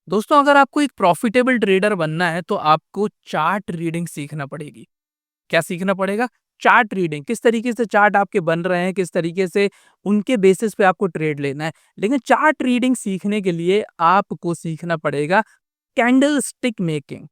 दोस्तों अगर आपको एक प्रॉफिटेबल ट्रेडर बनना है तो आपको चार्ट रीडिंग सीखना पड़ेगी। क्या सीखना पड़ेगा? चार्ट रीडिंग, किस तरीके से चार्ट आपके बन रहे हैं, किस तरीके से उनके बेसिस पे आपको ट्रेड लेना है। लेकिन चार्ट रीडिंग सीखने के लिए आपको सीखना पड़ेगा कैंडल स्टिक मेकिंग,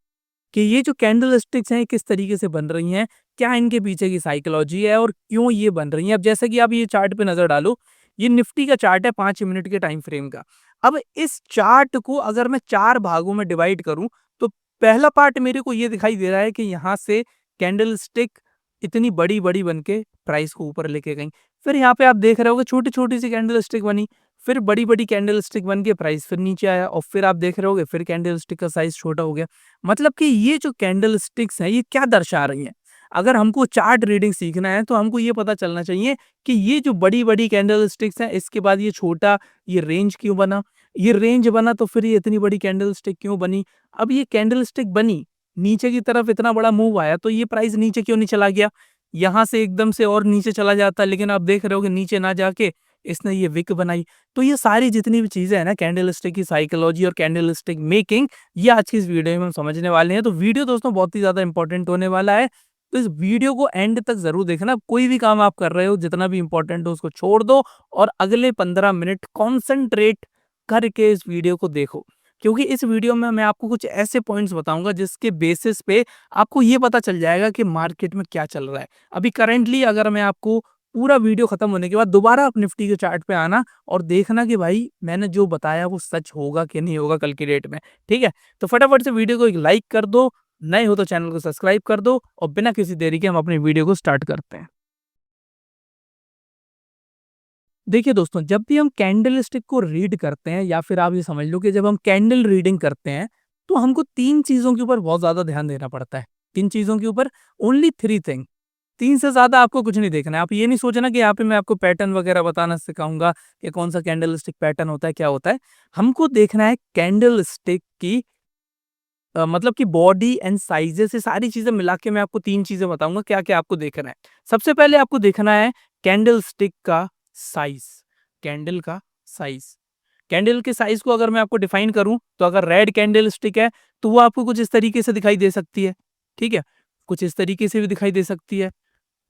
कि ये जो कैंडल स्टिक्स हैं किस तरीके से बन रही हैं, क्या इनके पीछे की साइकोलॉजी है और क्यों ये बन रही हैं। अब जैसे कि आप ये चार्ट पे नज़र डालो, ये निफ्टी का चार्ट है 5 मिनट के टाइम फ्रेम का। अब इस चार्ट को अगर मैं 4 भागों में डिवाइड करूँ, तो पहला पार्ट मेरे को ये दिखाई दे रहा है कि यहाँ से कैंडल स्टिक इतनी बड़ी-बड़ी बन के प्राइस को ऊपर लेके गई। फिर यहाँ पे आप देख रहे होगे छोटी-छोटी सी कैंडल स्टिक बनी, फिर बड़ी-बड़ी कैंडल स्टिक बन के प्राइस फिर नीचे आया और फिर आप देख रहे होगे फिर कैंडल स्टिक का साइज़ छोटा हो गया। मतलब कि ये जो कैंडल स्टिक्स हैं, ये क्या दर्शा रही हैं? अगर हमको चार्ट रीडिंग सीखना है, तो हमको ये पता चलना चाहिए कि ये जो बड़ी-बड़ी कैंडल स्टिक्स हैं, इसके बाद ये छोटा ये रेंज क्यों बना? ये रेंज बना तो फिर ये इतनी बड़ी कैंडल स्टिक क्यों बनी? अब ये कैंडल स्टिक बनी, नीचे की तरफ इतना बड़ा मूव आया, तो ये प्राइस नीचे क्यों नहीं चला गया? यहाँ से एकदम से और नीचे चला जाता, लेकिन आप देख रहे हो कि नीचे ना जाके इसने ये विक बनाई। तो ये सारी जितनी भी चीज़ें हैं ना, कैंडल स्टिक की साइकोलॉजी और कैंडल स्टिक मेकिंग, ये आज की इस वीडियो में हम समझने वाले हैं। तो वीडियो दोस्तों बहुत ही ज़्यादा इंपॉर्टेंट होने वाला है। तो इस वीडियो को एंड तक ज़रूर देखना। कोई भी काम आप कर रहे हो, जितना भी इंपॉर्टेंट हो उसको छोड़ दो और अगले 15 मिनट कॉन्संट्रेट करके इस वीडियो को देखो। क्योंकि इस वीडियो में मैं आपको कुछ ऐसे पॉइंट्स बताऊँगा जिसके बेसिस पे आपको ये पता चल जाएगा कि मार्केट में क्या चल रहा है। अभी करंटली अगर मैं आपको पूरा वीडियो खत्म होने के बाद दोबारा आप निफ्टी के चार्ट पे आना और देखना कि भाई मैंने जो बताया वो सच होगा कि नहीं होगा कल की डेट में, ठीक है? तो फटाफट से वीडियो को एक लाइक कर दो, नए हो तो चैनल को सब्सक्राइब कर दो और बिना किसी देरी के हम अपनी वीडियो को स्टार्ट करते हैं। देखिए दोस्तों, जब भी हम कैंडल स्टिक को रीड करते हैं या फिर आप ये समझ लो कि जब हम कैंडल रीडिंग करते हैं, तो हमको 3 चीज़ों के ऊपर बहुत ज़्यादा ध्यान देना पड़ता है। 3 चीज़ों के ऊपर, ओनली 3 थिंग। 3 से ज़्यादा आपको कुछ नहीं देखना है। आप ये नहीं सोचना कि यहाँ पे मैं आपको पैटर्न वगैरह बताना सिखाऊँगा कि कौन-सा कैंडल स्टिक पैटर्न होता है, क्या होता है। हमको देखना है कैंडल स्टिक की मतलब कि बॉडी एंड साइज़ेज़, से सारी चीज़ें मिला के मैं आपको 3 चीज़ें बताऊँगा क्या-क्या आपको देखना है। सबसे पहले आपको देखना है कैंडल स्टिक का साइज़, कैंडल का साइज़। कैंडल के साइज़ को अगर मैं आपको डिफाइन करूँ, तो अगर रेड कैंडल स्टिक है, तो वो आपको कुछ इस तरीके से दिखाई दे सकती है, ठीक है? कुछ इस तरीके से भी दिखाई दे सकती है।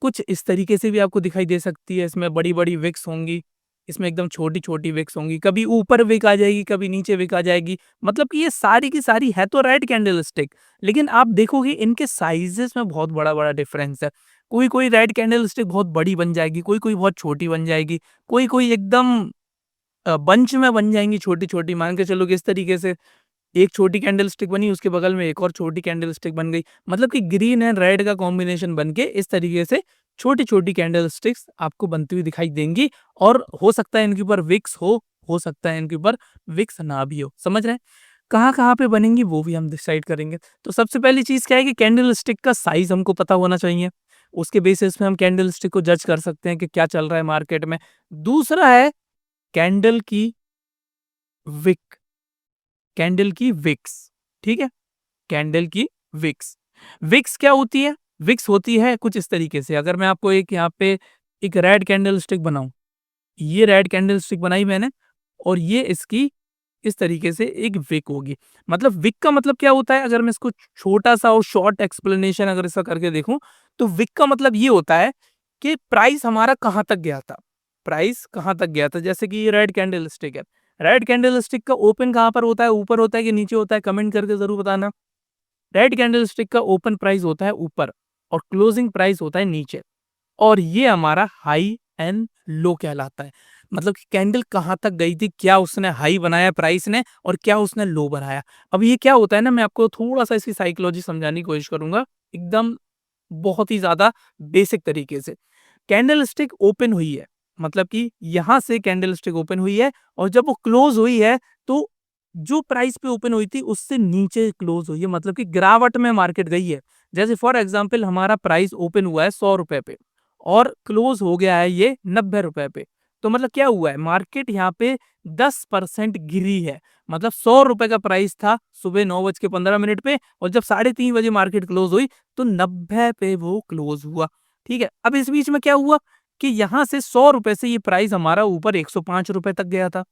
कुछ इस तरीके से भी आपको दिखाई दे सकती है, इसमें बड़ी-बड़ी विक्स होंगी, इसमें एकदम छोटी-छोटी विक्स होंगी, कभी ऊपर विक आ जाएगी, कभी नीचे विक आ जाएगी। मतलब कि ये सारी की सारी है तो रेड कैंडल स्टिक, लेकिन आप देखोगे इनके साइज़ेज़ में बहुत बड़ा-बड़ा डिफरेंस है। कोई-कोई रेड कैंडल स्टिक बहुत बड़ी बन जाएगी, कोई-कोई बहुत छोटी बन जाएगी, कोई-कोई एकदम बंच में बन जाएँगी छोटी-छोटी। मान के चलो कि इस तरीके से एक छोटी कैंडल स्टिक बनी, उसके बगल में एक और छोटी कैंडल स्टिक बन गई। मतलब कि ग्रीन एंड रेड का कॉम्बिनेशन बन के इस तरीके से छोटी-छोटी कैंडल स्टिक्स आपको बनती हुई दिखाई देंगी और हो सकता है इनके ऊपर विक्स हो सकता है इनके ऊपर विक्स ना भी हो। समझ रहे हैं? कहाँ-कहाँ पे बनेंगी वो भी हम डिसाइड करेंगे। तो सबसे पहली चीज़ क्या है कि कैंडल स्टिक का साइज़ हमको पता होना चाहिए। उसके बेसिस पे हम कैंडल स्टिक को जज कर सकते हैं कि क्या चल रहा है मार्केट में। दूसरा है कैंडल की विक, कैंडल की विक्स, ठीक है? कैंडल की विक्स। विक्स क्या होती है? विक्स होती है कुछ इस तरीके से, अगर मैं आपको एक यहाँ पे एक रेड कैंडल स्टिक बनाऊँ, ये रेड कैंडल स्टिक बनाई मैंने और ये इसकी इस तरीके से एक विक होगी। मतलब विक का मतलब क्या होता है? अगर मैं इसको छोटा-सा और शॉर्ट एक्सप्लेनेशन अगर इसका करके देखूँ, तो विक का मतलब ये होता है कि प्राइस हमारा कहाँ तक गया था? प्राइस कहाँ तक गया था? जैसे कि ये रेड कैंडल स्टिक है। रेड कैंडल स्टिक का ओपन कहाँ पर होता है? ऊपर होता है कि नीचे होता है? कमेंट करके ज़रूर बताना। रेड कैंडल स्टिक का ओपन प्राइस होता है ऊपर और क्लोजिंग प्राइस होता है नीचे, और ये हमारा हाई एंड लो कहलाता है। मतलब कि कैंडल कहाँ तक गई थी, क्या उसने हाई बनाया प्राइस ने और क्या उसने लो बनाया। अब ये क्या होता है ना, मैं आपको थोड़ा-सा इसकी साइकोलॉजी समझाने की कोशिश करूँगा, एकदम बहुत ही ज़्यादा बेसिक तरीके से। कैंडल स्टिक ओपन हुई है, मतलब कि यहाँ से कैंडल स्टिक ओपन हुई है और जब वो क्लोज़ हुई है, तो जो प्राइस पे ओपन हुई थी उससे नीचे क्लोज़ हुई है, मतलब कि गिरावट में मार्केट गई है। जैसे फॉर एग्ज़ाम्पल हमारा प्राइस ओपन हुआ है ₹100 पे और क्लोज़ हो गया है ये ₹90 पे। तो मतलब क्या हुआ है, मार्केट यहाँ पे 10% गिरी है। मतलब ₹100 का प्राइस था सुबह 9:15 पे और जब 3:30 बजे मार्केट क्लोज़ हुई तो 90 पे वो क्लोज़ हुआ। ठीक है? अब इस बीच में क्या हुआ कि यहाँ से ₹100 से ये प्राइस हमारा ऊपर ₹105 तक गया था।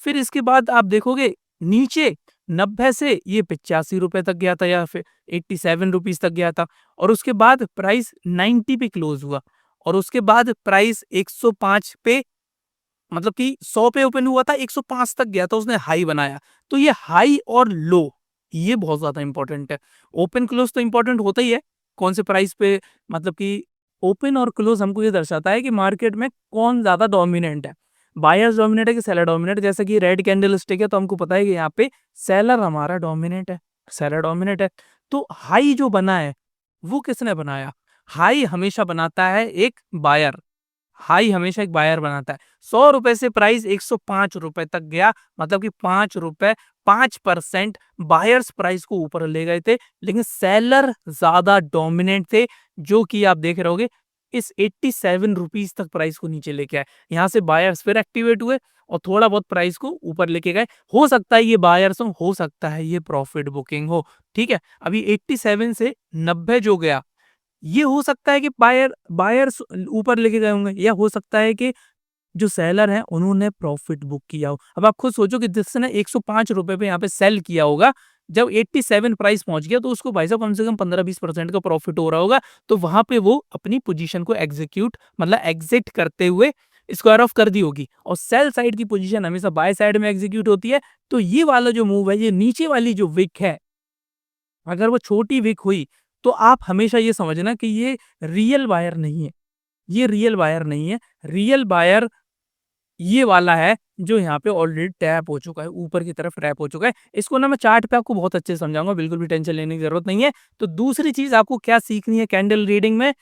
फिर इसके बाद आप देखोगे नीचे 90 से ये 85 रुपए तक गया था या फिर 87 रुपीज तक गया था, और उसके बाद प्राइस 90 पे क्लोज हुआ, और उसके बाद प्राइस 105 पे, मतलब कि 100 पे ओपन हुआ था, 105 तक गया था, उसने हाई बनाया। तो ये हाई और लो, ये बहुत ज्यादा इंपॉर्टेंट है। ओपन क्लोज तो इंपॉर्टेंट होता ही है, कौन से प्राइस पे, मतलब कि ओपन और क्लोज हमको ये दर्शाता है कि मार्केट में कौन ज्यादा डोमिनेंट है, बायर्स डोमिनेट है कि सेलर डोमिनेट। जैसे कि रेड कैंडल स्टिक है तो हमको पता है कि यहाँ पे सेलर हमारा डोमिनेट है, सेलर डोमिनेट है। तो हाई जो बना है वो किसने बनाया? हाई हमेशा बनाता है एक बायर, हाई हमेशा एक बायर बनाता है। 100 रुपए से प्राइस 105 रुपए तक गया, मतलब कि 5 रुपए, 5% बायर्स प्राइस को ऊपर ले गए थे, लेकिन सेलर ज्यादा डोमिनेंट थे, जो कि आप देख रहे होगे इस 87 रुपीज तक प्राइस को नीचे लेके आए। यहाँ से बायर्स फिर एक्टिवेट हुए और थोड़ा बहुत प्राइस को ऊपर लेके गए। हो सकता है ये बायर्स हो सकता है ये प्रॉफिट बुकिंग हो, ठीक है। अभी 87 से 90 जो गया, ये हो सकता है कि बायर्स ऊपर लेके गए होंगे, या हो सकता है कि जो सेलर हैं उन्होंने प्रॉफिट बुक किया हो। अब आप खुद सोचो कि जिसने 105 रुपए पे यहाँ पे सेल किया होगा, जब 87 प्राइस पहुंच गया तो उसको भाई साहब कम से कम 15-20% का प्रॉफिट हो रहा होगा। तो वहां पे वो अपनी पोजीशन को एग्जीक्यूट, मतलब एग्जिट करते हुए स्क्वायर ऑफ कर दी होगी। और सेल साइड की पोजीशन हमेशा बाय साइड में एग्जीक्यूट होती है। तो ये वाला जो मूव है, ये नीचे वाली जो विक है, अगर वो छोटी विक हुई तो आप हमेशा ये समझना कि ये रियल बायर नहीं है, ये रियल बायर नहीं है। रियल बायर ये वाला है जो यहाँ पे ऑलरेडी टैप हो चुका है, ऊपर की तरफ टैप हो चुका है। इसको ना मैं चार्ट पे आपको बहुत अच्छे से समझाऊंगा, बिल्कुल भी टेंशन लेने की जरूरत नहीं है। तो दूसरी चीज आपको क्या सीखनी है कैंडल रीडिंग में?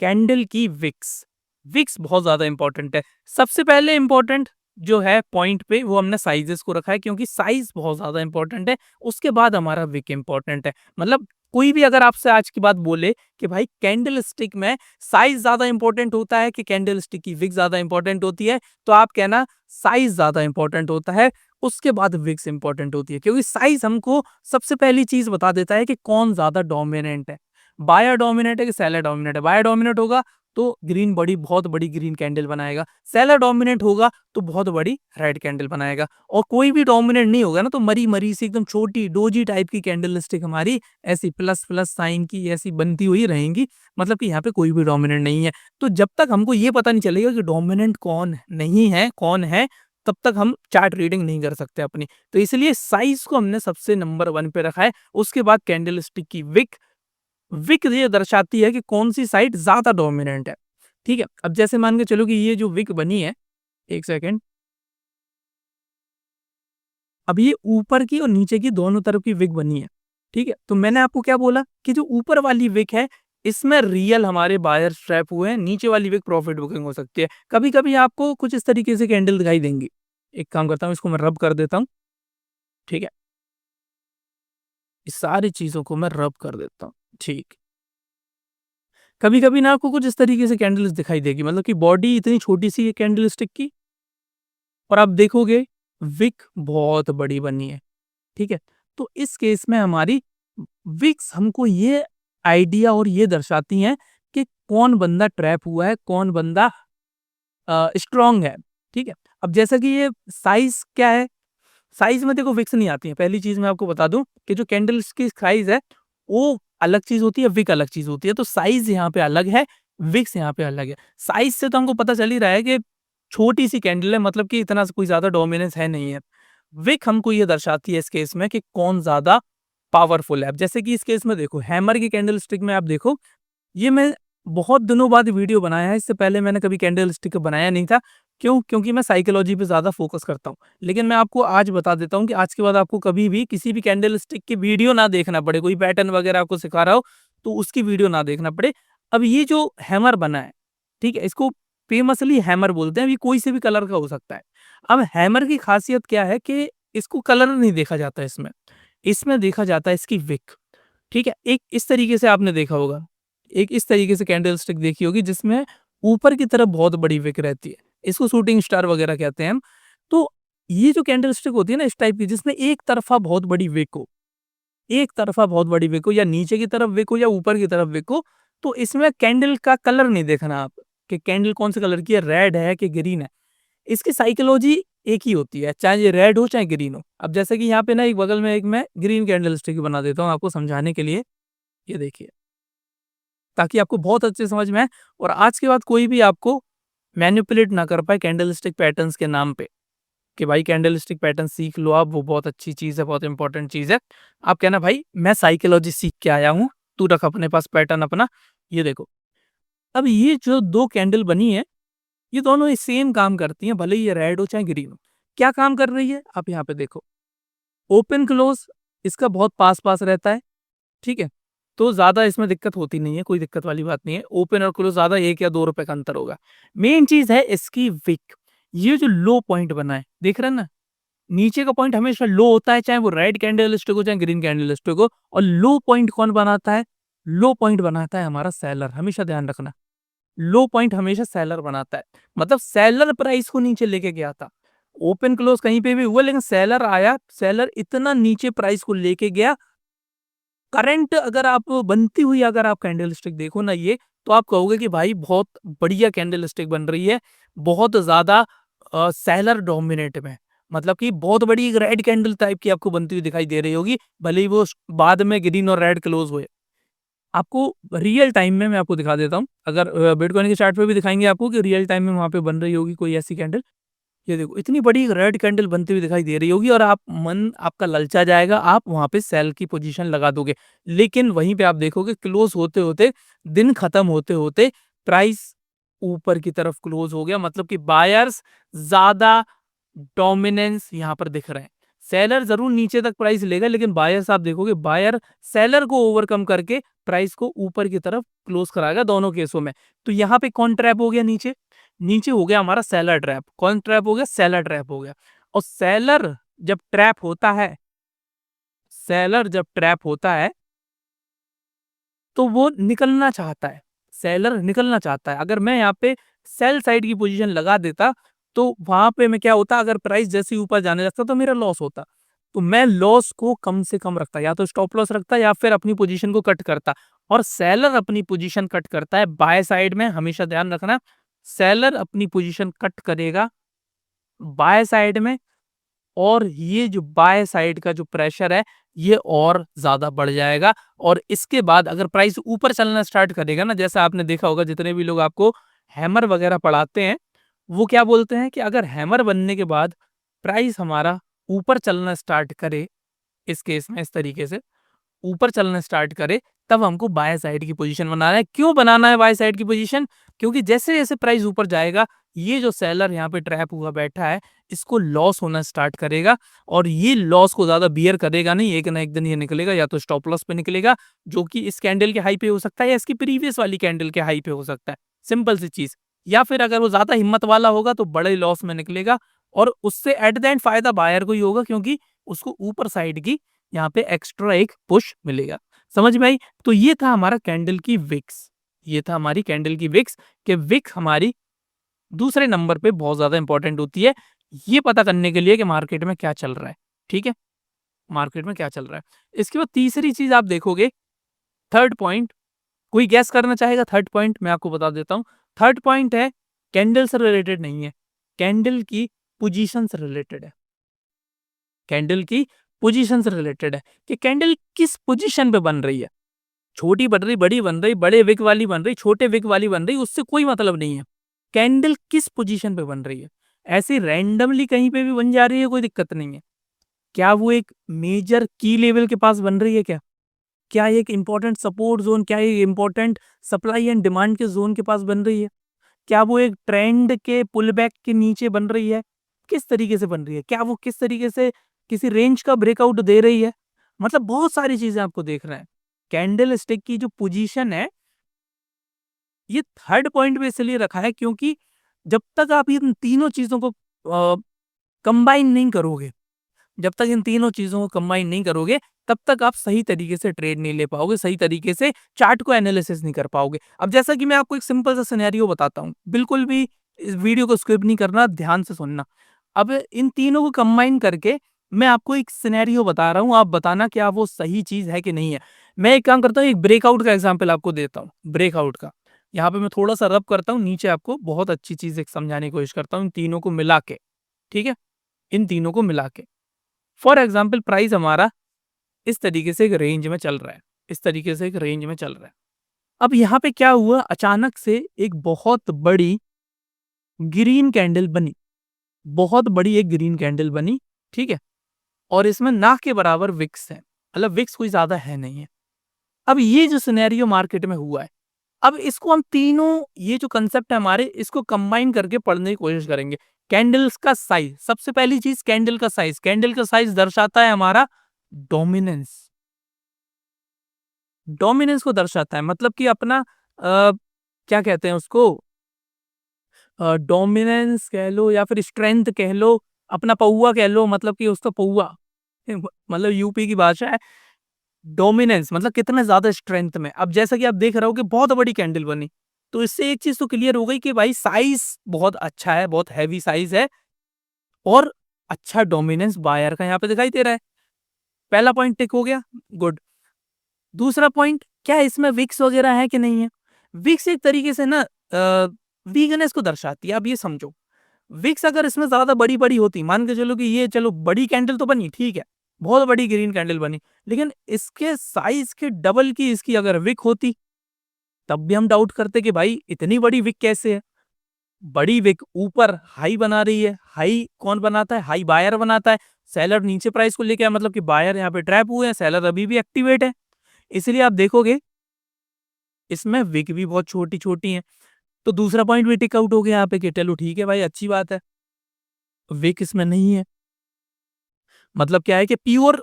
कैंडल की विक्स, विक्स बहुत ज्यादा इंपॉर्टेंट है। सबसे पहले इंपॉर्टेंट जो है पॉइंट पे वो हमने साइजेस को रखा है, क्योंकि साइज बहुत ज्यादा इंपॉर्टेंट है। उसके बाद हमारा विक इंपॉर्टेंट है। मतलब कोई भी अगर आपसे आज की बात बोले कि भाई कैंडल स्टिक में साइज ज्यादा इंपॉर्टेंट होता है कि कैंडल स्टिक की विक ज्यादा इंपॉर्टेंट होती है, तो आप कहना साइज ज्यादा इंपॉर्टेंट होता है, उसके बाद विक्स इंपॉर्टेंट होती है। क्योंकि साइज हमको सबसे पहली चीज बता देता है कि कौन ज्यादा डोमिनेंट है, बायर डोमिनेट है कि सेलर डोमिनेट है। बायर डोमिनेट होगा तो ग्रीन बड़ी, बहुत बड़ी ग्रीन कैंडल बनाएगा। सेलर डोमिनेट होगा तो बहुत बड़ी रेड कैंडल बनाएगा। और कोई भी डोमिनेट नहीं होगा ना, तो मरी मरी सी एकदम छोटी डोजी टाइप की कैंडल स्टिक हमारी ऐसी प्लस प्लस साइन की ऐसी बनती हुई रहेंगी, मतलब कि यहाँ पे कोई भी डोमिनेंट नहीं है। तो जब तक हमको ये पता नहीं चलेगा कि डोमिनेंट कौन नहीं है, कौन है, तब तक हम चार्ट रीडिंग नहीं कर सकते अपनी। तो इसलिए साइज को हमने सबसे नंबर 1 पे रखा है। उसके बाद कैंडल स्टिक की विक, विक ये दर्शाती है कि कौन सी साइड ज्यादा डोमिनेंट है, ठीक है। अब जैसे मान के चलो कि ये जो विक बनी है, एक सेकेंड, अब ये ऊपर की और नीचे की दोनों तरफ की विक बनी है, ठीक है। तो मैंने आपको क्या बोला कि जो ऊपर वाली विक है इसमें रियल हमारे बायर ट्रैप हुए हैं, नीचे वाली विक प्रॉफिट बुकिंग हो सकती है। कभी कभी आपको कुछ इस तरीके से कैंडल दिखाई देंगी। एक काम करता हूँ, इसको मैं रब कर देता हूँ, ठीक है। इस सारी चीजों को मैं रब कर देता हूँ, ठीक। कभी कभी ना आपको कुछ इस तरीके से कैंडल्स दिखाई देगी, मतलब कि बॉडी इतनी छोटी सी है कैंडल स्टिक की, और आप देखोगे विक बहुत बड़ी बनी है, ठीक है। तो इस केस में हमारी विक्स हमको ये आइडिया और ये दर्शाती हैं कि कौन बंदा ट्रैप हुआ है, कौन बंदा स्ट्रांग है, ठीक है। अब जैसा कि ये साइज क्या है, साइज में देखो विक्स नहीं आती है। पहली चीज मैं आपको बता दूं कि जो कैंडल्स की साइज है वो अलग चीज होती है, विक अलग चीज होती है। तो साइज यहाँ पे अलग है, विक्स यहाँ पे अलग है। साइज से तो हमको पता चल ही रहा है कि छोटी सी कैंडल है, मतलब कि इतना कोई ज्यादा डोमिनेंस है नहीं है। विक हमको ये दर्शाती है इस केस में कि कौन ज्यादा पावरफुल है। अब जैसे कि इस केस में देखो हैमर की कैंडल स्टिक में आप देखो, ये मैं बहुत दिनों बाद वीडियो बनाया है, इससे पहले मैंने कभी कैंडल स्टिक बनाया नहीं था। क्यों? क्योंकि मैं साइकोलॉजी पे ज्यादा फोकस करता हूँ। लेकिन मैं आपको आज बता देता हूँ कि आज के बाद आपको कभी भी किसी भी कैंडल स्टिक की वीडियो ना देखना पड़े, कोई पैटर्न वगैरह आपको सिखा रहा हो तो उसकी वीडियो ना देखना पड़े। अब ये जो हैमर बना है, ठीक है, इसको फेमसली हैमर बोलते हैं। ये कोई से भी कलर का हो सकता है। अब हैमर की खासियत क्या है कि इसको कलर नहीं देखा जाता इसमें, इसमें देखा जाता है इसकी विक, ठीक है। एक इस तरीके से आपने देखा होगा, एक इस तरीके से कैंडल स्टिक देखी होगी जिसमें ऊपर की तरफ बहुत बड़ी विक रहती है, इसको शूटिंग स्टार वगैरह कहते हैं हम। तो ये जो कैंडल स्टिक होती है ना इस टाइप की, जिसमें एक तरफा बहुत बड़ी विक हो, एक तरफा बहुत बड़ी विक हो, या नीचे की तरफ विक हो या ऊपर की तरफ विक हो, तो इसमें कैंडल का कलर नहीं देखना आप कि कैंडल कौन से कलर की है, रेड है कि ग्रीन है। इसकी साइकोलॉजी एक ही होती है, चाहे ये रेड हो चाहे ग्रीन हो। अब जैसे कि यहाँ पे ना एक बगल में एक मैं ग्रीन कैंडल स्टिक बना देता हूँ आपको समझाने के लिए, ये देखिए, ताकि आपको बहुत अच्छे समझ में आए और आज के बाद कोई भी आपको मैनिपुलेट ना कर पाए कैंडल स्टिक पैटर्न्स के नाम पे, कि भाई कैंडल स्टिक पैटर्न सीख लो आप, वो बहुत अच्छी चीज़ है, बहुत इंपॉर्टेंट चीज़ है। आप कहना भाई मैं साइकोलॉजी सीख के आया हूँ, तू रख अपने पास पैटर्न अपना। ये देखो, अब ये जो 2 कैंडल बनी है, ये दोनों ही सेम काम करती हैं, भले ही ये रेड हो चाहे ग्रीन हो। क्या काम कर रही है? आप यहाँ पे देखो, ओपन क्लोज़ इसका बहुत पास-पास रहता है, ठीक है? तो ज़्यादा इसमें दिक्कत होती नहीं है, कोई दिक्कत वाली बात नहीं है। ओपन और क्लोज़ ज़्यादा 1 या 2 रुपए का अंतर होगा। मेन चीज़ है इसकी विक, ये जो लो पॉइंट बना है, देख रहे हैं ना? नीचे का पॉइंट हमेशा लो होता है, चाहे वो रेड कैंडल स्टिक हो, चाहे ग्रीन कैंडल स्टिक हो, और लो पॉइंट कौन बनाता है? लो पॉइंट बनाता है हमारा सेलर, हमेशा ध्यान रखना। लो पॉइंट हमेशा सेलर बनाता है, मतलब सेलर प्राइस को नीचे लेके गया था। ओपन क्लोज कहीं पे भी हुआ, लेकिन सेलर आया, सेलर इतना नीचे प्राइस को लेके गया। करंट अगर आप बनती हुई अगर आप कैंडल स्टिक देखो ना ये, तो आप कहोगे कि भाई बहुत बढ़िया कैंडल स्टिक बन रही है, बहुत ज्यादा सेलर डोमिनेट में, मतलब कि बहुत बड़ी एक रेड कैंडल टाइप की आपको बनती हुई दिखाई दे रही होगी, भले ही वो बाद में ग्रीन और रेड क्लोज हुए। आपको रियल टाइम में मैं आपको दिखा देता हूँ, अगर बिटकॉइन के चार्ट पे भी दिखाएंगे आपको कि रियल टाइम में वहां पे बन रही होगी कोई ऐसी कैंडल। ये देखो, इतनी बड़ी रेड कैंडल बनती हुई दिखाई दे रही होगी और आप मन आपका ललचा जाएगा, आप वहां पे सेल की पोजीशन लगा दोगे। लेकिन वहीं पे आप देखोगे क्लोज होते होते, दिन खत्म होते होते प्राइस ऊपर की तरफ क्लोज हो गया, मतलब कि बायर्स ज्यादा डोमिनेंस यहाँ पर दिख रहे हैं। सेलर जरूर नीचे तक प्राइस लेगा, लेकिन बायर्स आप देखोगे, बायर सेलर को ओवरकम करके प्राइस को ऊपर की तरफ क्लोज कराएगा दोनों केसों में। तो यहाँ पे कौन ट्रैप हो गया? नीचे नीचे हो गया हमारा सेलर ट्रैप। कौन ट्रैप हो गया? सेलर ट्रैप हो गया। और सेलर जब ट्रैप होता है, सेलर जब ट्रैप होता है तो वो निकलना चाहता है, सेलर निकलना चाहता है। अगर मैं यहाँ पे सेल साइड की पोजीशन लगा देता, तो वहां पे मैं क्या होता, अगर प्राइस जैसे ही ऊपर जाने लगता तो मेरा लॉस होता। तो मैं लॉस को कम से कम रखता, या तो स्टॉप लॉस रखता या फिर अपनी पोजीशन को कट करता। और सेलर अपनी पोजीशन कट करता है बाय साइड में, हमेशा ध्यान रखना, सेलर अपनी पोजीशन कट करेगा बाय साइड में, और ये जो बाय साइड का जो प्रेशर है ये और ज्यादा बढ़ जाएगा। और इसके बाद अगर प्राइस ऊपर चलना स्टार्ट करेगा ना, जैसा आपने देखा होगा, जितने भी लोग आपको हैमर वगैरह पढ़ाते हैं, वो क्या बोलते हैं कि अगर हैमर बनने के बाद प्राइस हमारा ऊपर चलना स्टार्ट करे, इस केस में इस तरीके से ऊपर चलना स्टार्ट करे, तब हमको बाय साइड की पोजीशन बनाना है। क्यों बनाना है बाय साइड की पोजीशन? क्योंकि जैसे जैसे प्राइस ऊपर जाएगा, ये जो सेलर यहाँ पे ट्रैप हुआ बैठा है, इसको लॉस होना स्टार्ट करेगा, और ये लॉस को ज्यादा बियर करेगा नहीं, एक ना एक दिन ये निकलेगा, या तो स्टॉप लॉस पे निकलेगा, जो कि इस कैंडल के हाई पे हो सकता है, या इसकी प्रीवियस वाली कैंडल के हाई पे हो सकता है। सिंपल सी चीज। या फिर अगर वो ज्यादा हिम्मत वाला होगा तो बड़े लॉस में निकलेगा, और उससे एट द एंड फायदा बायर को ही होगा, क्योंकि उसको ऊपर साइड की यहाँ पे एक्स्ट्रा एक पुश मिलेगा। समझ में आई? तो ये था हमारा कैंडल की विक्स, ये था हमारी कैंडल की विक्स, कि विक हमारी दूसरे नंबर पे बहुत ज्यादा इंपॉर्टेंट होती है, ये पता करने के लिए कि मार्केट में क्या चल रहा है। ठीक है, मार्केट में क्या चल रहा है। इसके बाद तीसरी चीज आप देखोगे, थर्ड पॉइंट, कोई गैस करना चाहेगा? थर्ड पॉइंट मैं आपको बता देता हूँ। थर्ड पॉइंट है, कैंडल से रिलेटेड नहीं है, कैंडल की पोजीशन से रिलेटेड है। कैंडल की पोजीशन से रिलेटेड है कि कैंडल किस पोजीशन पे बन रही है, छोटी बन रही, बड़ी बन रही, बड़े विक वाली बन रही, छोटे विक वाली बन रही, उससे कोई मतलब नहीं है। कैंडल किस पोजीशन पे बन रही है, ऐसे रैंडमली कहीं पे भी बन जा रही है, कोई दिक्कत नहीं है। क्या वो एक मेजर की लेवल के पास बन रही है? क्या ये एक इंपॉर्टेंट सपोर्ट जोन, क्या ये इंपॉर्टेंट सप्लाई एंड डिमांड के जोन के पास बन रही है? क्या वो एक ट्रेंड के पुल बैक के नीचे बन रही है? किस तरीके से बन रही है? क्या वो किस तरीके से किसी रेंज का ब्रेकआउट दे रही है? मतलब बहुत सारी चीजें आपको देख रहे हैं। कैंडल स्टिक की जो पोजीशन है, ये थर्ड पॉइंट पे इसलिए रखा है क्योंकि जब तक आप इन तीनों चीजों को कंबाइन नहीं करोगे, जब तक इन तीनों चीजों को कंबाइन नहीं करोगे, तब तक आप सही तरीके से ट्रेड नहीं ले पाओगे, सही तरीके से चार्ट को एनालिसिस नहीं कर पाओगे। अब जैसा कि मैं आपको एक सिंपल सा सिनेरियो बताता हूँ, बिल्कुल भी इस वीडियो को स्किप नहीं करना, ध्यान से सुनना। अब इन तीनों को कंबाइन करके मैं आपको एक सिनेरियो बता रहा हूँ, आप बताना क्या वो सही चीज है कि नहीं है। मैं एक काम करता हूँ, एक ब्रेकआउट का एग्जाम्पल आपको देता हूँ, ब्रेकआउट का। यहाँ पे मैं थोड़ा सा रब करता हूँ नीचे, आपको बहुत अच्छी चीज एक समझाने की कोशिश करता हूँ इन तीनों को मिला के। ठीक है, इन तीनों को मिला के। फॉर एग्जाम्पल प्राइस हमारा इस तरीके से एक रेंज में चल रहा है, इस तरीके से एक रेंज में चल रहा है। अब यहाँ पे क्या हुआ, अचानक से एक बहुत बड़ी ग्रीन कैंडल बनी, बहुत बड़ी एक ग्रीन कैंडल बनी, ठीक है, और इसमें ना के बराबर विक्स है, मतलब विक्स कोई ज्यादा है नहीं है। अब ये जो सिनेरियो मार्केट में हुआ है, अब इसको हम तीनों, ये जो कंसेप्ट है हमारे, इसको कंबाइन करके पढ़ने की कोशिश करेंगे। कैंडल्स का साइज, सबसे पहली चीज कैंडल का साइज। कैंडल का साइज दर्शाता है हमारा डोमिनेंस, डोमिनेंस को दर्शाता है, मतलब कि अपना क्या कहते हैं उसको, डोमिनेंस कह लो या फिर स्ट्रेंथ कह लो, अपना पौआ कह लो, मतलब कि उसका पौआ, मतलब यूपी की भाषा है। डोमिनेंस मतलब कितना ज्यादा स्ट्रेंथ में। अब जैसा कि आप देख रहे हो कि बहुत बड़ी कैंडल बनी, तो इससे एक चीज तो क्लियर हो गई कि भाई साइज बहुत अच्छा है, बहुत हैवी साइज है, और अच्छा डोमिनेंस बायर का यहाँ पे दिखाई दे रहा है। पहला पॉइंट टिक हो गया, गुड। दूसरा पॉइंट, क्या इसमें विक्स वगैरह है कि नहीं है? विक्स एक तरीके से ना वीकनेस को दर्शाती है। आप ये समझो, विक्स अगर इसमें ज्यादा बड़ी बड़ी होती, मान के चलो कि ये, चलो बड़ी कैंडल तो बनी, ठीक है, बहुत बड़ी ग्रीन कैंडल बनी, लेकिन इसके साइज के डबल की इसकी अगर विक होती, तब भी हम डाउट करते कि भाई इतनी बड़ी विक कैसे है। बड़ी विक ऊपर हाई बना रही है, हाई कौन बनाता है? हाई बायर बनाता है। सेलर नीचे प्राइस को लेके आया, मतलब कि बायर यहाँ पे ट्रैप हुए हैं, सेलर अभी भी एक्टिवेट है। इसलिए आप देखोगे इसमें विक भी बहुत छोटी छोटी है। तो दूसरा पॉइंट भी टिक आउट हो गया यहाँ पे कि चलो ठीक है भाई, अच्छी बात है, विक इसमें नहीं है, मतलब क्या है कि प्योर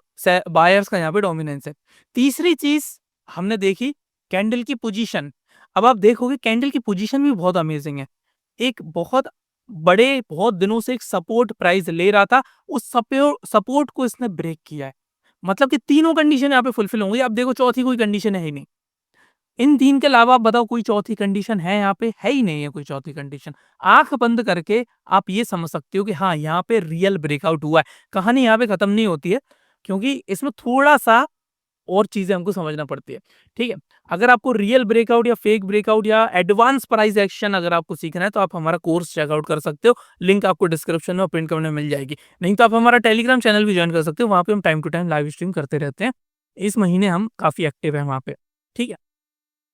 बायर्स का यहाँ पे डोमिनेंस है। तीसरी चीज हमने देखी, कैंडल की पोजीशन। अब आप देखोगे कैंडल की पोजीशन भी बहुत अमेजिंग है। एक बहुत बड़े, बहुत दिनों से एक सपोर्ट प्राइस ले रहा था, उस सपोर्ट को इसने ब्रेक किया है, मतलब कि तीनों कंडीशन यहाँ पे फुलफिल होंगी। अब देखो चौथी कोई कंडीशन है ही नहीं, इन तीन के अलावा आप बताओ कोई चौथी कंडीशन है? यहाँ पे है ही नहीं है कोई चौथी कंडीशन। आंख बंद करके आप ये समझ सकते हो कि हाँ, यहाँ पे रियल ब्रेकआउट हुआ है। कहानी यहाँ पे खत्म नहीं होती है, क्योंकि इसमें थोड़ा सा और चीजें हमको समझना पड़ती है, ठीक है। अगर आपको रियल ब्रेकआउट या फेक ब्रेकआउट या एडवांस प्राइस एक्शन अगर आपको सीखना है, तो आप हमारा कोर्स चेकआउट कर सकते हो। लिंक आपको डिस्क्रिप्शन में और पिन कमेंट में मिल जाएगी। नहीं तो आप हमारा टेलीग्राम चैनल भी ज्वाइन कर सकते हो, वहां पे हम time to time live stream करते रहते हैं। इस महीने हम काफी एक्टिव है वहां पे, ठीक है।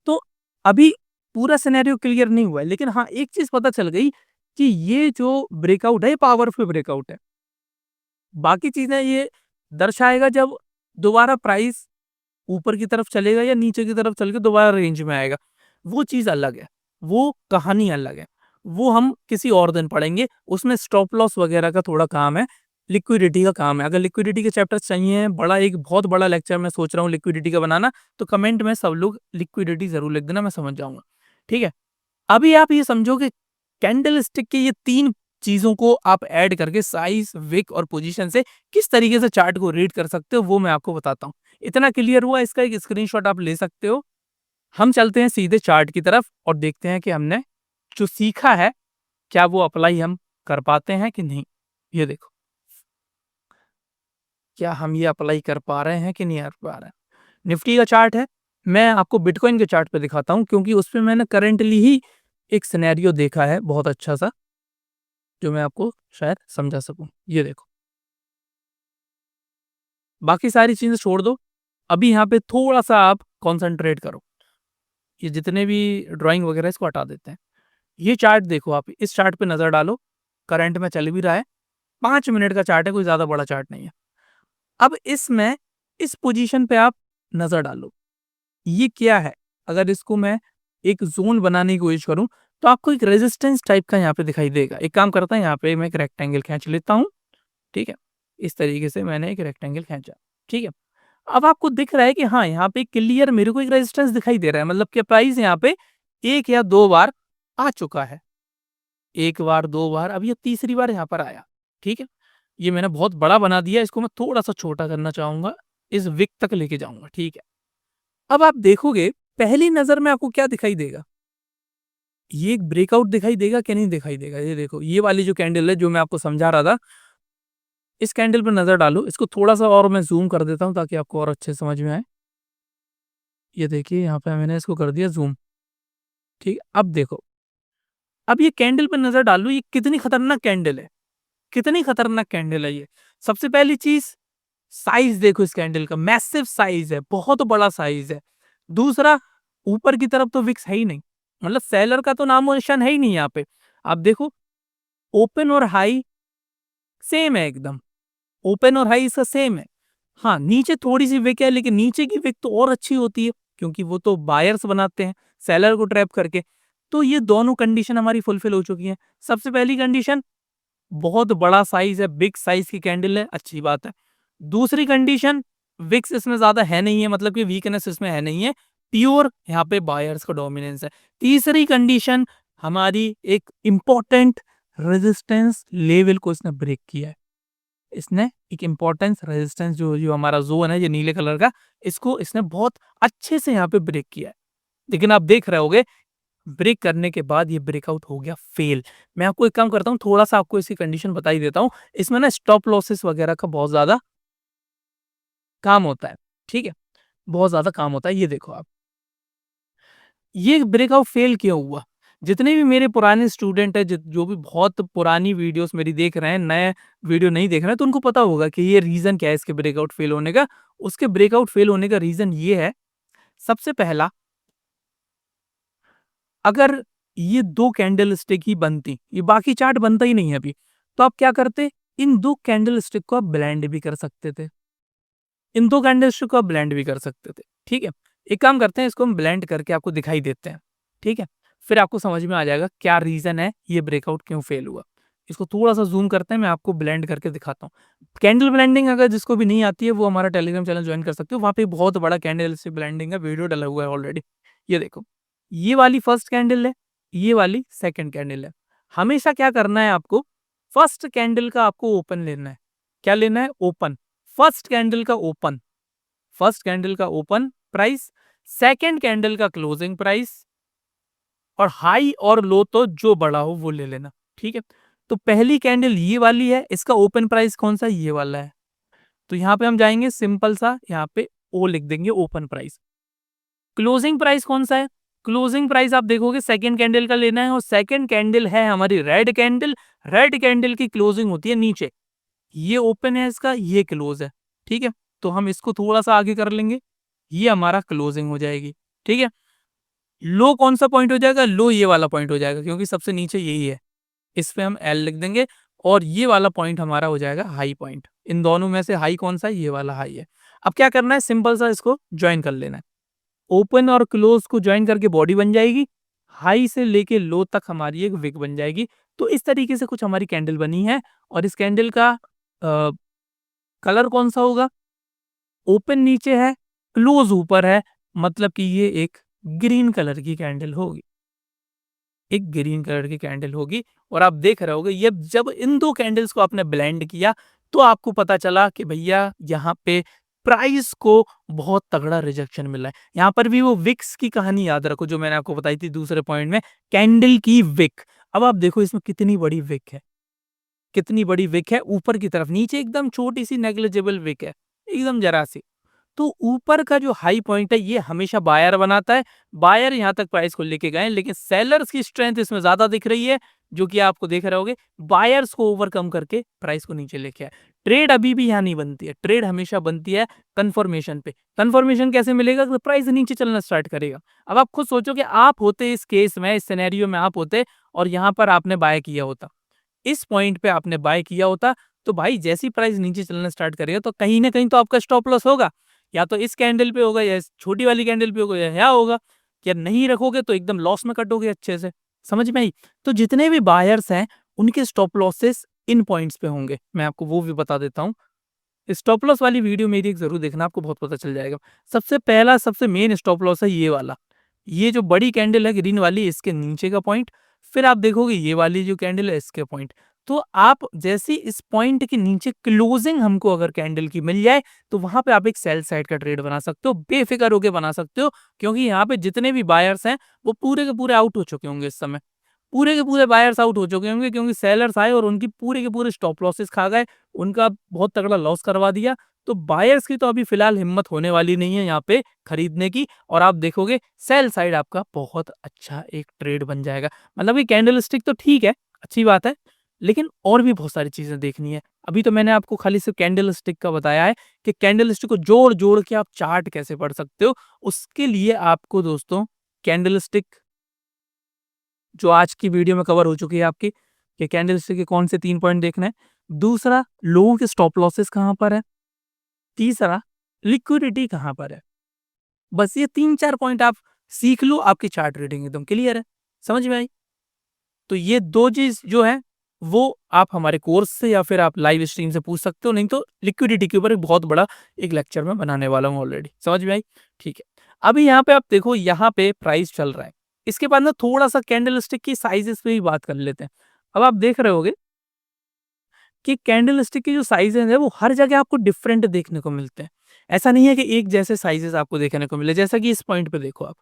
तो अभी पूरा सिनेरियो क्लियर नहीं हुआ है, लेकिन हाँ, एक चीज पता चल गई कि ये जो ब्रेकआउट है, ये पावरफुल ब्रेकआउट है। बाकी चीजें ये दर्शाएगा जब दोबारा प्राइस ऊपर की तरफ चलेगा या नीचे की तरफ चल के दोबारा रेंज में आएगा, वो चीज अलग है, वो कहानी अलग है। वो हम किसी और दिन पढ़ेंगे, उसमें स्टॉप लॉस वगैरह का थोड़ा काम है, लिक्विडिटी का काम है। अगर लिक्विडिटी के चैप्टर चाहिए, बड़ा एक बहुत बड़ा लेक्चर मैं सोच रहा हूँ लिक्विडिटी का बनाना, तो कमेंट में सब लोग लिक्विडिटी जरूर लिख देना, मैं समझ जाऊंगा, ठीक है। अभी आप ये समझो कि कैंडल स्टिक के ये तीन चीजों को आप ऐड करके साइज, विक और पोजीशन से किस तरीके से चार्ट को रीड कर सकते हो, वो मैं आपको बताता हूँ। इतना क्लियर हुआ? इसका एक स्क्रीनशॉट आप ले सकते हो। हम चलते हैं सीधे चार्ट की तरफ और देखते हैं कि हमने जो सीखा है, क्या वो अप्लाई हम कर पाते हैं कि नहीं। ये देखो, क्या हम ये अप्लाई कर पा रहे हैं कि नहीं कर पा रहे हैं। निफ्टी का चार्ट है, मैं आपको बिटकॉइन के चार्ट पे दिखाता हूँ, क्योंकि उसपे मैंने करेंटली ही एक सिनेरियो देखा है बहुत अच्छा सा, जो मैं आपको शायद समझा सकूं। ये देखो, बाकी सारी चीजें छोड़ दो, अभी यहाँ पे थोड़ा सा आप कॉन्सेंट्रेट करो। ये जितने भी ड्राइंग वगैरह इसको हटा देते हैं। ये चार्ट देखो, आप इस चार्ट पे नजर डालो, करंट में चल भी रहा है, 5 मिनट का चार्ट है, कोई ज्यादा बड़ा चार्ट नहीं है। अब इसमें इस पोजीशन पे आप नजर डालो, ये क्या है? अगर इसको मैं एक जोन बनाने की कोशिश करूं, तो आपको एक रेजिस्टेंस टाइप का यहाँ पे दिखाई देगा। एक काम करता है, यहाँ पे मैं एक रेक्टेंगल खींच लेता हूँ, ठीक है। इस तरीके से मैंने एक रेक्टेंगल खींचा, ठीक है। अब आपको दिख रहा है कि हाँ, यहाँ पे क्लियर मेरे को एक रेजिस्टेंस दिखाई दे रहा है, मतलब कि प्राइस यहाँ पे एक या दो बार आ चुका है, एक बार, दो बार, अब ये तीसरी बार यहाँ पर आया, ठीक है। ये मैंने बहुत बड़ा बना दिया, इसको मैं थोड़ा सा छोटा करना चाहूंगा, इस विक तक लेके जाऊंगा, ठीक है। अब आप देखोगे, पहली नजर में आपको क्या दिखाई देगा? ये एक ब्रेकआउट दिखाई देगा कि नहीं दिखाई देगा? ये देखो, ये वाली जो कैंडल है, जो मैं आपको समझा रहा था, इस कैंडल पर नजर डालो। इसको थोड़ा सा और मैं जूम कर देता हूँ, ताकि आपको और अच्छे समझ में आए। ये देखिए, यहाँ पे मैंने इसको कर दिया जूम, ठीक है। अब देखो, अब ये कैंडल पर नजर डालो, ये कितनी खतरनाक कैंडल है, कितनी खतरनाक कैंडल है ये। सबसे पहली चीज, साइज देखो इस कैंडल का, मैसिव साइज है, बहुत बड़ा साइज है। दूसरा, ऊपर की तरफ तो विक्स है ही नहीं, मतलब सेलर का तो नामो निशान है ही नहीं यहाँ पे। आप देखो, ओपन और हाई सेम है एकदम, ओपन और हाई इसका सेम है। हाँ, नीचे थोड़ी सी विक है, लेकिन नीचे की विक तो और अच्छी होती है, क्योंकि वो तो बायर्स बनाते हैं सेलर को ट्रैप करके। तो ये दोनों कंडीशन हमारी फुलफिल हो चुकी हैं। सबसे पहली कंडीशन, बहुत बड़ा साइज है, बिग साइज की कैंडल है, अच्छी बात है। दूसरी कंडीशन, विक्स इसमें ज्यादा है नहीं है, मतलब कि वीकनेस इसमें है नहीं है, प्योर यहाँ पे बायर्स का डोमिनेंस है। तीसरी कंडीशन, हमारी एक इंपॉर्टेंट रेजिस्टेंस लेवल को इसने ब्रेक किया है। इसने एक इंपॉर्टेंस रेजिस्टेंस जो जो हमारा जोन है ये नीले कलर का, इसको इसने बहुत अच्छे से यहाँ पे ब्रेक किया है। लेकिन आप देख रहे होगे, ब्रेक करने के बाद ये ब्रेकआउट हो गया फेल। मैं आपको एक काम करता हूँ, थोड़ा सा आपको इसकी कंडीशन बता ही देता हूँ। इसमें ना स्टॉप लॉसेस वगैरह का बहुत ज्यादा काम होता है, ठीक है, बहुत ज्यादा काम होता है। ये देखो आप, ये ब्रेकआउट फेल क्यों हुआ? जितने भी मेरे पुराने स्टूडेंट है, जो भी बहुत पुरानी वीडियोस मेरी देख रहे हैं, नए वीडियो नहीं देख रहे हैं, तो उनको पता होगा कि ये रीजन क्या है इसके ब्रेकआउट फेल होने का। उसके ब्रेकआउट फेल होने का रीजन ये है, सबसे पहला, अगर ये दो कैंडल स्टिक ही बनती, ये बाकी चार्ट बनता ही नहीं है अभी, तो आप क्या करते, इन दो कैंडल स्टिक को आप ब्लेंड भी कर सकते थे, इन दो कैंडल स्टिक को आप ब्लेंड भी कर सकते थे, ठीक है। एक काम करते हैं, इसको हम ब्लेंड करके आपको दिखाई देते हैं, ठीक है, फिर आपको समझ में आ जाएगा क्या रीजन है ये ब्रेकआउट क्यों फेल हुआ। इसको थोड़ा सा जूम करते हैं, मैं आपको ब्लेंड करके दिखाता हूँ। कैंडल ब्लेंडिंग अगर जिसको भी नहीं आती है, वो हमारा टेलीग्राम चैनल ज्वाइन कर सकते हो, वहाँ पे बहुत बड़ा कैंडल से ब्लेंडिंग का वीडियो डला हुआ है ऑलरेडी। ये देखो, ये वाली फर्स्ट कैंडल है, ये वाली सेकंड कैंडल है। हमेशा क्या करना है आपको, फर्स्ट कैंडल का आपको ओपन लेना है। क्या लेना है? ओपन। फर्स्ट कैंडल का ओपन, फर्स्ट कैंडल का ओपन प्राइस, सेकंड कैंडल का क्लोजिंग प्राइस, और हाई और लो तो जो बड़ा हो वो ले लेना, ठीक है। तो पहली कैंडल ये वाली है, इसका ओपन प्राइस कौन सा? ये वाला है। तो यहां पे हम जाएंगे, सिंपल सा यहाँ पे ओ लिख देंगे, ओपन प्राइस। क्लोजिंग प्राइस कौन सा है? क्लोजिंग प्राइस आप देखोगे सेकंड कैंडल का लेना है, और सेकंड कैंडल है हमारी रेड कैंडल। रेड कैंडल की क्लोजिंग होती है नीचे, ये ओपन है इसका, ये क्लोज है, ठीक है। तो हम इसको थोड़ा सा आगे कर लेंगे, ये हमारा क्लोजिंग हो जाएगी, ठीक है। लो कौन सा पॉइंट हो जाएगा? लो ये वाला पॉइंट हो जाएगा, क्योंकि सबसे नीचे यही है, इस पे हम एल लिख देंगे, और ये वाला पॉइंट हमारा हो जाएगा हाई पॉइंट। इन दोनों में से हाई कौन सा है? ये वाला हाई है। अब क्या करना है, सिंपल सा इसको ज्वाइन कर लेना है। ओपन और क्लोज को ज्वाइन करके बॉडी बन जाएगी, हाई से लेके लो तक हमारी एक विक बन जाएगी। तो इस तरीके से कुछ हमारी कैंडल बनी है, और इस कैंडल का कलर कौन सा होगा? ओपन नीचे है, क्लोज ऊपर है, मतलब कि ये एक ग्रीन कलर की कैंडल होगी, एक ग्रीन कलर की कैंडल होगी। और आप देख रहे होगे, ये जब इन दो कैंडल्स को आपने ब्लेंड किया, तो आपको पता चला कि भैया यहाँ पे प्राइस को बहुत तगड़ा रिजेक्शन मिला है। यहाँ पर भी वो विक्स की कहानी याद रखो, जो मैंने आपको बताई थी दूसरे पॉइंट में, कैंडल की विक। अब आप देखो इसमें कितनी बड़ी विक है, कितनी बड़ी विक है ऊपर की तरफ, नीचे एकदम छोटी सी नेग्लिजिबल विक है, एकदम जरा सी। तो ऊपर का जो हाई पॉइंट है, ये हमेशा बायर बनाता है, बायर यहाँ तक प्राइस को लेके गए, लेकिन सेलर्स की स्ट्रेंथ इसमें ज्यादा दिख रही है, जो कि आपको देख रहे होगे, बायर्स को ओवरकम करके प्राइस को नीचे लेके आए। ट्रेड अभी भी यहाँ नहीं बनती है, ट्रेड हमेशा बनती है कंफर्मेशन पे। कंफर्मेशन कैसे मिलेगा? तो प्राइस नीचे चलना स्टार्ट करेगा। अब आप खुद सोचो कि आप होते इस केस में, इस सिनेरियो में आप होते, और यहाँ पर आपने बाय किया होता, इस पॉइंट पे आपने बाय किया होता, तो भाई जैसी प्राइस नीचे चलना स्टार्ट करेगा, तो कहीं ना कहीं तो आपका स्टॉप लॉस होगा, या तो इस कैंडल पे होगा, या इस छोटी वाली कैंडल पे होगा, या यहाँ होगा। या नहीं रखोगे तो एकदम लॉस में कटोगे अच्छे से, समझ में आई? तो जितने भी बायर्स हैं, उनके स्टॉप लॉसेस इन पॉइंट्स पे होंगे, मैं आपको वो भी बता देता हूँ। स्टॉप लॉस वाली वीडियो मेरी एक जरूर देखना, आपको बहुत पता चल जाएगा। सबसे पहला, सबसे मेन स्टॉप लॉस है ये वाला, ये जो बड़ी कैंडल है ग्रीन वाली, इसके नीचे का पॉइंट। फिर आप देखोगे ये वाली जो कैंडल है, इसके पॉइंट। तो आप जैसी इस पॉइंट के नीचे क्लोजिंग हमको अगर कैंडल की मिल जाए, तो वहां पे आप एक सेल साइड का ट्रेड बना सकते हो, बेफिक्र होकर बना सकते हो, क्योंकि यहाँ पे जितने भी बायर्स हैं, वो पूरे के पूरे आउट हो चुके होंगे इस समय, पूरे के पूरे बायर्स आउट हो चुके होंगे, क्योंकि सेलर्स आए और उनकी पूरे के पूरे स्टॉप लॉसेस खा गए, उनका बहुत तगड़ा लॉस करवा दिया। तो बायर्स की तो अभी फिलहाल हिम्मत होने वाली नहीं है यहाँ पे खरीदने की, और आप देखोगे सेल साइड आपका बहुत अच्छा एक ट्रेड बन जाएगा। मतलब ये कैंडल स्टिक तो ठीक है, अच्छी बात है, लेकिन और भी बहुत सारी चीज़ें देखनी है। अभी तो मैंने आपको खाली सिर्फ़ कैंडल स्टिक का बताया है कि कैंडल स्टिक को जोड़-जोड़ के आप चार्ट कैसे पढ़ सकते हो। उसके लिए आपको दोस्तों कैंडल स्टिक जो आज की वीडियो में कवर हो चुकी है आपकी, कि कैंडल स्टिक के कौन से 3 पॉइंट देखने हैं। दूसरा, लोगों के स्टॉप लॉसेस कहाँ पर है। तीसरा, लिक्विडिटी कहाँ पर है। बस ये 3-4 पॉइंट आप सीख लो, आपकी चार्ट रीडिंग एकदम क्लियर है। समझ में आई? तो ये 2 चीज़ जो है, वो आप हमारे कोर्स से या फिर आप लाइव स्ट्रीम से पूछ सकते हो, नहीं तो लिक्विडिटी के ऊपर एक बहुत बड़ा एक लेक्चर मैं बनाने वाला हूँ ऑलरेडी। समझ में आई? ठीक है। अभी यहाँ पे आप देखो, यहाँ पे प्राइस चल रहा है। इसके बाद ना थोड़ा-सा कैंडलस्टिक की साइज़ेज़ पे भी बात कर लेते हैं। अब आप देख रहे होंगे कि कैंडलस्टिक के जो साइज़ेज़ हैं, वो हर जगह आपको डिफरेंट देखने को मिलते हैं। ऐसा नहीं है कि एक जैसे साइज़ेज़ आपको देखने को मिले, जैसा कि इस पॉइंट पे देखो आप।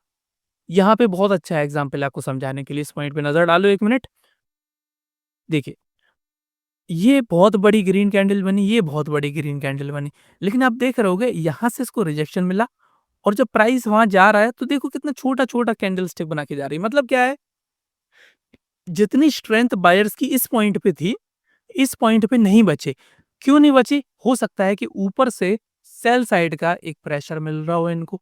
यहाँ पे बहुत अच्छा एग्ज़ाम्पल है आपको समझाने के लिए, इस पॉइंट पे नज़र डालो 1 मिनट। देखिए, ये बहुत बड़ी ग्रीन कैंडल बनी, ये बहुत बड़ी ग्रीन कैंडल बनी। लेकिन आप देख रहे होंगे यहाँ से इसको रिजेक्शन मिला और जब प्राइस वहाँ जा रहा है तो देखो कितना छोटा-छोटा कैंडलस्टिक बना के जा रही है। मतलब क्या है, जितनी स्ट्रेंथ बायर्स की इस पॉइंट पे थी, इस पॉइंट पे नहीं बचे। क्यों नहीं बची? हो सकता है कि ऊपर से सेल साइड का एक प्रेशर मिल रहा हो इनको,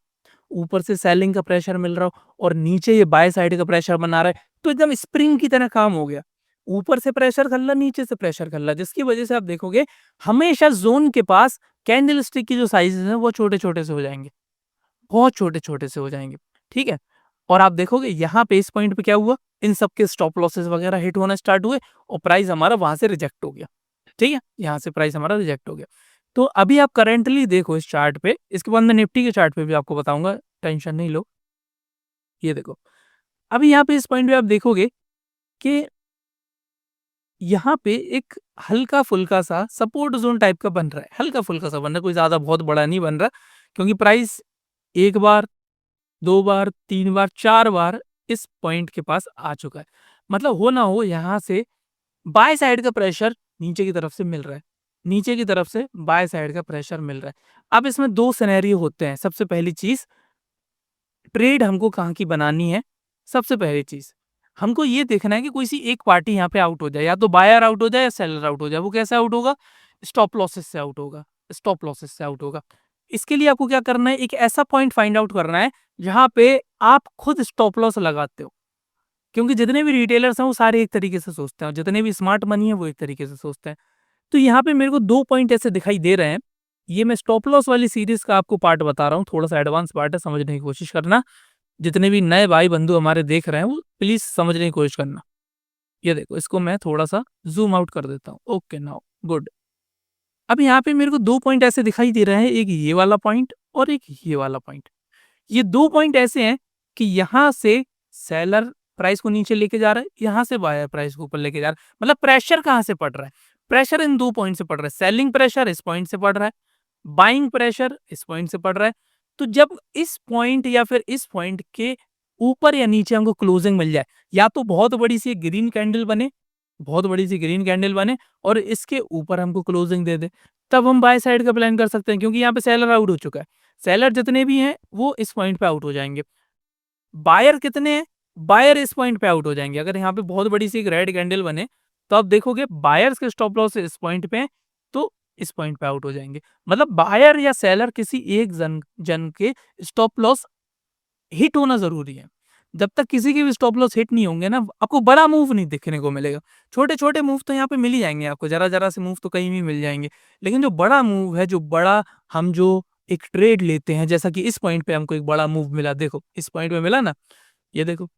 ऊपर से सेलिंग का प्रेशर मिल रहा हो और नीचे ये बाय साइड का प्रेशर बना रहा है, तो एकदम स्प्रिंग की तरह काम हो गया। ऊपर से प्रेशर खल्ला, नीचे से प्रेशर खल्ला, जिसकी वजह से आप देखोगे हमेशा ज़ोन के पास कैंडलस्टिक की जो साइज़ेज़ हैं वो छोटे-छोटे से हो जाएँगे, बहुत छोटे-छोटे से हो जाएँगे, ठीक है? और आप देखोगे यहाँ पे इस पॉइंट पे क्या हुआ, इन सब के स्टॉप लॉसेस वगैरह हिट होना स्टार्ट हुए और प्राइस हमारा वहाँ से रिजेक्ट हो गया, ठीक है? यहाँ से प्राइस हमारा रिजेक्ट हो गया। तो अभी आप करंटली देखो इस चार्ट पे, इसके बाद मैं निफ्टी के चार्ट पे भी आपको बताऊँगा, टेंशन नहीं लो। ये देखो, अभी यहाँ पे इस पॉइंट पे आप देखोगे कि यहाँ पे एक हल्का-फुल्का सा सपोर्ट ज़ोन टाइप का बन रहा है, हल्का-फुल्का सा बन रहा है, कोई ज़्यादा बहुत बड़ा नहीं बन रहा, क्योंकि प्राइस 1 बार, 2 बार, 3 बार, 4 बार इस पॉइंट के पास आ चुका है। मतलब हो ना हो यहाँ से बाय साइड का प्रेशर नीचे की तरफ से मिल रहा है, नीचे की तरफ से बाय साइड का प्रेशर मिल रहा है। अब इसमें 2 सिनेरियो होते हैं। सबसे पहली चीज़, ट्रेड हमको कहाँ की बनानी है? सबसे पहली चीज़, हमको ये देखना है कि कोई सी एक पार्टी यहाँ पे आउट हो जाए, या तो बायर आउट हो जाए या सेलर आउट हो जाए। वो कैसे आउट होगा? स्टॉप लॉसेस से आउट होगा, स्टॉप लॉसेस से आउट होगा। इसके लिए आपको क्या करना है? एक ऐसा पॉइंट फाइंड आउट करना है, जहाँ पे आप खुद स्टॉप लॉस लगाते हो। क्योंकि जितने भी रिटेलर्स हैं, वो सारे एक तरीके से सोचते हैं और जितने भी स्मार्ट मनी है, वो एक तरीके से सोचते हैं। तो यहाँ पे मेरे को 2 पॉइंट ऐसे दिखाई दे रहे हैं। ये मैं स्टॉप लॉस वाली सीरीज़ का आपको पार्ट बता रहा हूँ, थोड़ा-सा एडवांस पार्ट है, समझने की कोशिश करना। जितने भी नए भाई-बंधु हमारे देख रहे हैं, वो प्लीज़ समझने की कोशिश करना। ये देखो, इसको मैं थोड़ा-सा ज़ूम आउट कर देता हूँ। Okay now good. अब यहाँ पे मेरे को 2 पॉइंट ऐसे दिखाई दे रहे हैं, एक ये वाला पॉइंट और एक ये वाला पॉइंट। ये 2 पॉइंट ऐसे हैं कि यहाँ से सेलर प्राइस को नीचे लेके जा रहा है, यहाँ से बायर प्राइस को ऊपर लेके जा रहा है। मतलब प्रेशर कहाँ से पड़ रहा है? प्रेशर इन 2 पॉइंट से पड़ रहा है। सेलिंग प्रेशर इस पॉइंट से पड़ रहा है, बाइंग प्रेशर इस पॉइंट से पड़ रहा है। तो जब इस पॉइंट या फिर इस पॉइंट के ऊपर या नीचे हमको क्लोजिंग मिल जाए, या तो बहुत बड़ी सी ग्रीन कैंडल बने, बहुत बड़ी सी ग्रीन कैंडल बने और इसके ऊपर हमको क्लोजिंग दे दे, तब हम बाय साइड का प्लान कर सकते हैं, क्योंकि यहाँ पे सेलर आउट हो चुका है। सेलर जितने भी हैं, वो इस पॉइंट पे आउट हो जाएँगे। बायर कितने हैं? बायर इस पॉइंट पे आउट हो जाएँगे। अगर यहाँ पे बहुत बड़ी सी एक रेड कैंडल बने, तो आप देखोगे बायर्स के स्टॉप लॉस इस पॉइंट पे हैं, तो इस पॉइंट पे आउट हो जाएँगे। मतलब बायर या सेलर किसी एक जन जन के स्टॉप लॉस हिट होना ज़रूरी है। जब तक किसी के भी स्टॉप लॉस हिट नहीं होंगे ना, आपको बड़ा मूव नहीं देखने को मिलेगा। छोटे-छोटे मूव तो यहाँ पे मिल ही जाएँगे आपको, ज़रा-ज़रा से मूव तो कहीं भी मिल जाएँगे। लेकिन जो बड़ा मूव है, जो बड़ा हम जो एक ट्रेड लेते हैं, जैसा कि इस पॉइंट पे हमको एक बड़ा मूव मिला, देखो इस पॉइंट पे मिला ना, ये देखो।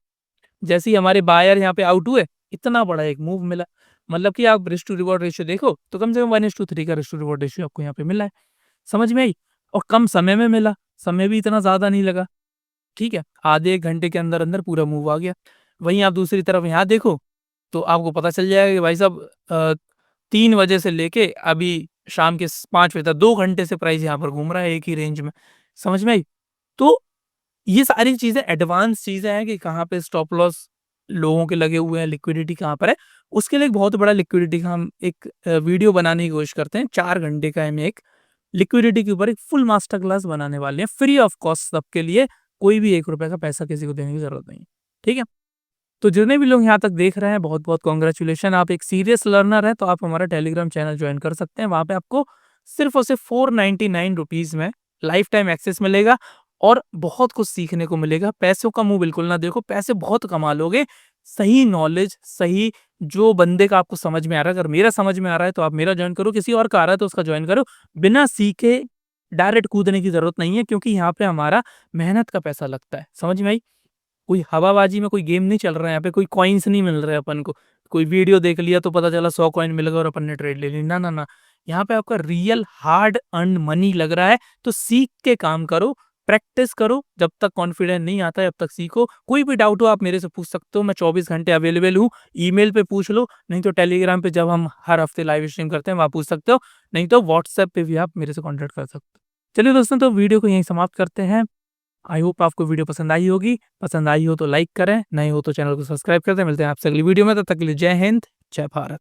जैसे ही हमारे बायर यहाँ पे आउट हुए, इतना बड़ा एक मूव मिला। मतलब कि आप रिस्क टू रिवॉर्ड रेशियो देखो, तो कम से कम 1:3 का रिस्क टू रिवॉर्ड रेशियो आपको यहाँ पे मिला है। समझ में आई? और कम समय में मिला, समय भी इतना ज़्यादा नहीं लगा। ठीक है? आधे 1 घंटे के अंदर-अंदर पूरा मूव आ गया। वहीं आप दूसरी तरफ यहाँ देखो, तो आपको पता चल जाएगा कि भाई साहब 3 बजे से लेके अभी शाम के स 5 बजे तक 2 घंटे से प्राइस यहाँ पर घूम रहा है एक ही रेंज में। समझ में आई? तो ये सारी चीज़ें एडवांस चीज़ें हैं कि कहाँ पे स्टॉप लॉस लोगों के लगे हुए हैं, लिक्विडिटी कहाँ पर है। उसके लिए एक बहुत बड़ा लिक्विडिटी का हम एक वीडियो बनाने की कोशिश करते हैं। 4 घंटे का हम एक लिक्विडिटी के ऊपर एक फुल मास्टर क्लास बनाने वाले हैं, फ्री ऑफ कॉस्ट सबके लिए। कोई भी ₹1 का पैसा किसी को देने की ज़रूरत नहीं है। ठीक है? तो जितने भी लोग यहाँ तक देख रहे हैं, बहुत बहुत कॉन्ग्रेचुलेशन। आप एक सीरियस लर्नर है तो आप हमारा टेलीग्राम चैनल ज्वाइन कर सकते हैं। वहाँ पे आपको सिर्फ और सिर्फ 499 रुपीज़ में लाइफ टाइम एक्सेस मिलेगा और बहुत कुछ सीखने को मिलेगा। पैसों का मुंह बिल्कुल ना देखो, पैसे बहुत कमा लोगे। सही नॉलेज, सही जो बंदे का आपको समझ में आ रहा है, अगर मेरा समझ में आ रहा है तो आप मेरा ज्वाइन करो, किसी और का आ रहा है तो उसका ज्वाइन करो। बिना सीखे डायरेक्ट कूदने की जरूरत नहीं है, क्योंकि यहाँ पे हमारा मेहनत का पैसा लगता है। समझ में आई? कोई हवाबाजी में कोई गेम नहीं चल रहा है, यहाँ पे कोई कॉइन्स नहीं मिल रहे अपन को। कोई वीडियो देख लिया तो पता चला 100 कॉइन मिल गए और अपन ने ट्रेड ले ली। ना, ना, ना। यहाँ पे आपका रियल हार्ड अर्न्ड मनी लग रहा है, तो सीख के काम करो, प्रैक्टिस करो। जब तक कॉन्फिडेंस नहीं आता है तब तक सीखो। कोई भी डाउट हो आप मेरे से पूछ सकते हो, मैं 24 घंटे अवेलेबल हूँ। ईमेल पे पूछ लो, नहीं तो टेलीग्राम पे जब हम हर हफ्ते लाइव स्ट्रीम करते हैं वहाँ पूछ सकते हो, नहीं तो व्हाट्सएप पे भी आप मेरे से कॉन्टैक्ट कर सकते हो। चलिए दोस्तों, तो वीडियो को यहीं समाप्त करते हैं। आई होप आपको वीडियो पसंद आई होगी। पसंद आई हो तो लाइक करें, नहीं हो तो चैनल को सब्सक्राइब कर दें। मिलते हैं आपसे अगली वीडियो में, तब तक के लिए जय हिंद, जय भारत।